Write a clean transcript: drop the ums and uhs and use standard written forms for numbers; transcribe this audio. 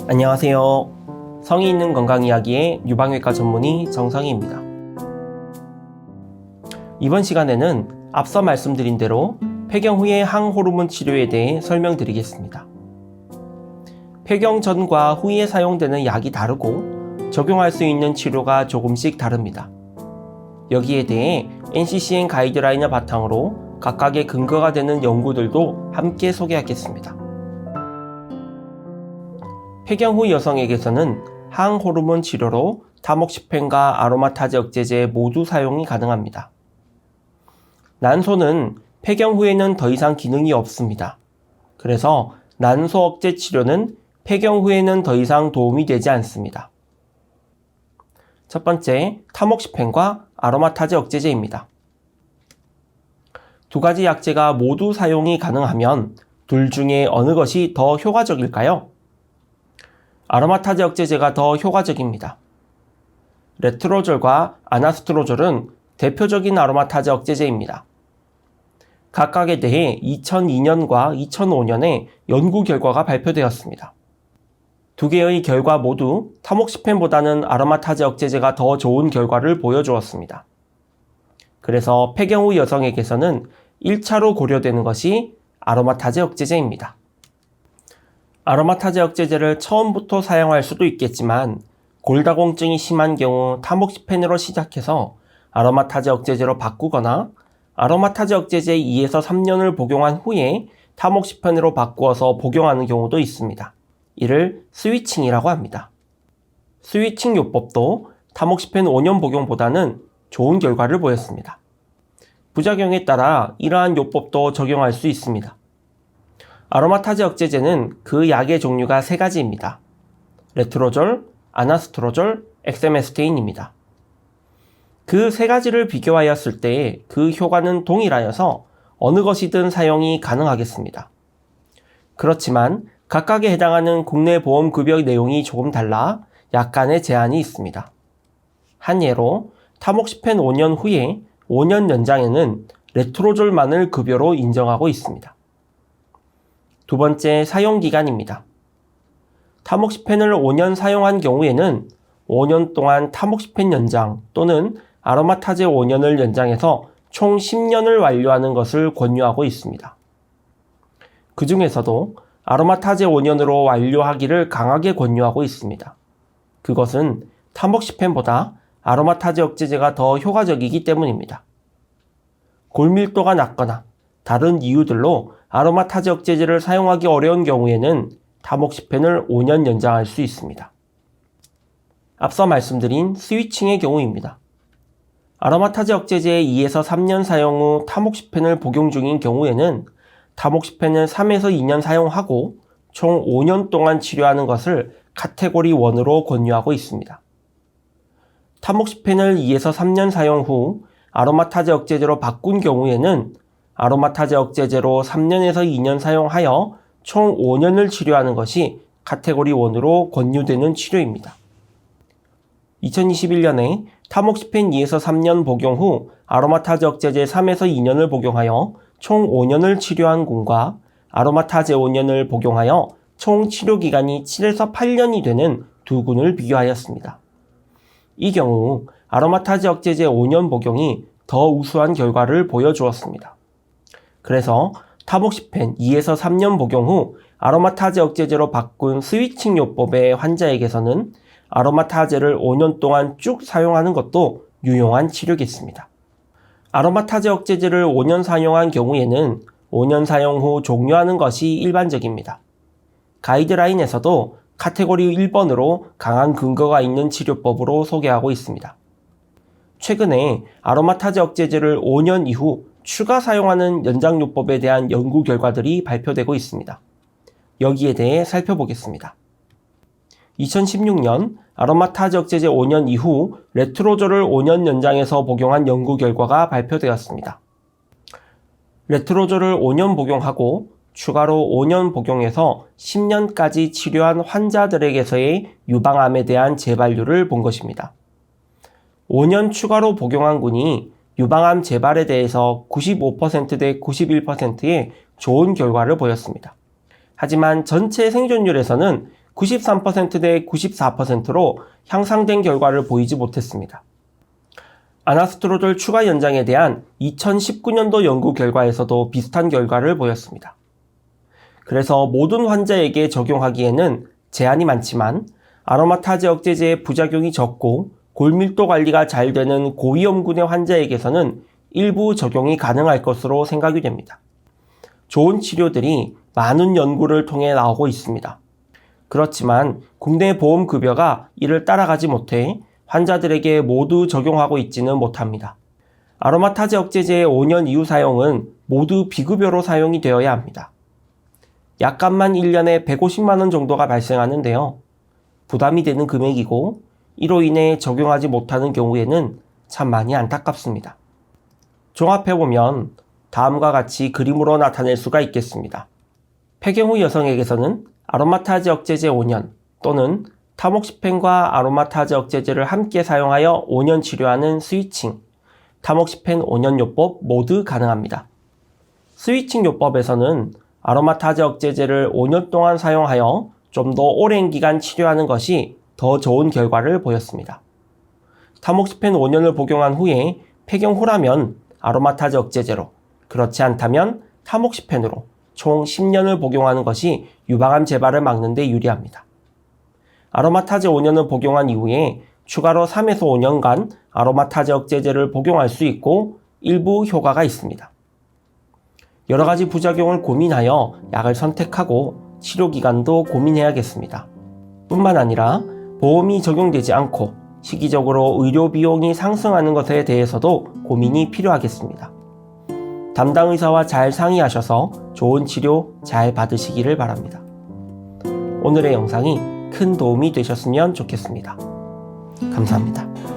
안녕하세요. 성의 있는 건강 이야기의 유방외과 전문의 정성희입니다. 이번 시간에는 앞서 말씀드린 대로 폐경 후의 항호르몬 치료에 대해 설명드리겠습니다. 폐경 전과 후에 사용되는 약이 다르고 적용할 수 있는 치료가 조금씩 다릅니다. 여기에 대해 NCCN 가이드라인을 바탕으로 각각의 근거가 되는 연구들도 함께 소개하겠습니다. 폐경 후 여성에게서는 항호르몬 치료로 타목시펜과 아로마타제 억제제 모두 사용이 가능합니다. 난소는 폐경 후에는 더 이상 기능이 없습니다. 그래서 난소 억제 치료는 폐경 후에는 더 이상 도움이 되지 않습니다. 첫 번째, 타목시펜과 아로마타제 억제제입니다. 두 가지 약제가 모두 사용이 가능하면 둘 중에 어느 것이 더 효과적일까요? 아로마타제 억제제가 더 효과적입니다. 레트로졸과 아나스트로졸은 대표적인 아로마타제 억제제입니다. 각각에 대해 2002년과 2005년에 연구 결과가 발표되었습니다. 두 개의 결과 모두 타목시펜보다는 아로마타제 억제제가 더 좋은 결과를 보여주었습니다. 그래서 폐경 후 여성에게서는 1차로 고려되는 것이 아로마타제 억제제입니다. 아로마타제 억제제를 처음부터 사용할 수도 있겠지만 골다공증이 심한 경우 타목시펜으로 시작해서 아로마타제 억제제로 바꾸거나 아로마타제 억제제 2에서 3년을 복용한 후에 타목시펜으로 바꾸어서 복용하는 경우도 있습니다. 이를 스위칭이라고 합니다. 스위칭 요법도 타목시펜 5년 복용보다는 좋은 결과를 보였습니다. 부작용에 따라 이러한 요법도 적용할 수 있습니다. 아로마타제 억제제는 그 약의 종류가 세 가지입니다. 레트로졸, 아나스트로졸, 엑세메스테인입니다. 그 세 가지를 비교하였을 때 그 효과는 동일하여서 어느 것이든 사용이 가능하겠습니다. 그렇지만 각각에 해당하는 국내 보험급여 내용이 조금 달라 약간의 제한이 있습니다. 한 예로 타목시펜 5년 후에 5년 연장에는 레트로졸만을 급여로 인정하고 있습니다. 두 번째, 사용기간입니다. 타목시펜을 5년 사용한 경우에는 5년 동안 타목시펜 연장 또는 아로마타제 5년을 연장해서 총 10년을 완료하는 것을 권유하고 있습니다. 그 중에서도 아로마타제 5년으로 완료하기를 강하게 권유하고 있습니다. 그것은 타목시펜보다 아로마타제 억제제가 더 효과적이기 때문입니다. 골밀도가 낮거나 다른 이유들로 아로마타제 억제제를 사용하기 어려운 경우에는 타목시펜을 5년 연장할 수 있습니다. 앞서 말씀드린 스위칭의 경우입니다. 아로마타제 억제제 2에서 3년 사용 후 타목시펜을 복용 중인 경우에는 타목시펜을 3에서 2년 사용하고 총 5년 동안 치료하는 것을 카테고리 1으로 권유하고 있습니다. 타목시펜을 2에서 3년 사용 후 아로마타제 억제제로 바꾼 경우에는 아로마타제 억제제로 3년에서 2년 사용하여 총 5년을 치료하는 것이 카테고리 1으로 권유되는 치료입니다. 2021년에 타목시펜 2에서 3년 복용 후 아로마타제 억제제 3에서 2년을 복용하여 총 5년을 치료한 군과 아로마타제 5년을 복용하여 총 치료기간이 7에서 8년이 되는 두 군을 비교하였습니다. 이 경우 아로마타제 억제제 5년 복용이 더 우수한 결과를 보여주었습니다. 그래서 타목시펜 2에서 3년 복용 후 아로마타제 억제제로 바꾼 스위칭 요법의 환자에게서는 아로마타제를 5년 동안 쭉 사용하는 것도 유용한 치료겠습니다. 아로마타제 억제제를 5년 사용한 경우에는 5년 사용 후 종료하는 것이 일반적입니다. 가이드라인에서도 카테고리 1번으로 강한 근거가 있는 치료법으로 소개하고 있습니다. 최근에 아로마타제 억제제를 5년 이후 추가 사용하는 연장요법에 대한 연구 결과들이 발표되고 있습니다. 여기에 대해 살펴보겠습니다. 2016년 아로마타제 억제제 5년 이후 레트로졸을 5년 연장해서 복용한 연구 결과가 발표되었습니다. 레트로졸을 5년 복용하고 추가로 5년 복용해서 10년까지 치료한 환자들에게서의 유방암에 대한 재발률을 본 것입니다. 5년 추가로 복용한 군이 유방암 재발에 대해서 95%대 91%의 좋은 결과를 보였습니다. 하지만 전체 생존율에서는 93% 대 94%로 향상된 결과를 보이지 못했습니다. 아나스트로졸 추가 연장에 대한 2019년도 연구 결과에서도 비슷한 결과를 보였습니다. 그래서 모든 환자에게 적용하기에는 제한이 많지만 아로마타제 억제제의 부작용이 적고 골밀도 관리가 잘 되는 고위험군의 환자에게서는 일부 적용이 가능할 것으로 생각이 됩니다. 좋은 치료들이 많은 연구를 통해 나오고 있습니다. 그렇지만 국내 보험급여가 이를 따라가지 못해 환자들에게 모두 적용하고 있지는 못합니다. 아로마타제 억제제의 5년 이후 사용은 모두 비급여로 사용이 되어야 합니다. 약값만 1년에 150만 원 정도가 발생하는데요. 부담이 되는 금액이고 이로 인해 적용하지 못하는 경우에는 참 많이 안타깝습니다. 종합해보면 다음과 같이 그림으로 나타낼 수가 있겠습니다. 폐경 후 여성에게서는 아로마타제 억제제 5년 또는 타목시펜과 아로마타제 억제제를 함께 사용하여 5년 치료하는 스위칭, 타목시펜 5년 요법 모두 가능합니다. 스위칭 요법에서는 아로마타제 억제제를 5년 동안 사용하여 좀 더 오랜 기간 치료하는 것이 더 좋은 결과를 보였습니다. 타목시펜 5년을 복용한 후에 폐경 후라면 아로마타제 억제제로, 그렇지 않다면 타목시펜으로 총 10년을 복용하는 것이 유방암 재발을 막는 데 유리합니다. 아로마타제 5년을 복용한 이후에 추가로 3에서 5년간 아로마타제 억제제를 복용할 수 있고 일부 효과가 있습니다. 여러 가지 부작용을 고민하여 약을 선택하고 치료 기간도 고민해야겠습니다. 뿐만 아니라 보험이 적용되지 않고 시기적으로 의료 비용이 상승하는 것에 대해서도 고민이 필요하겠습니다. 담당 의사와 잘 상의하셔서 좋은 치료 잘 받으시기를 바랍니다. 오늘의 영상이 큰 도움이 되셨으면 좋겠습니다. 감사합니다.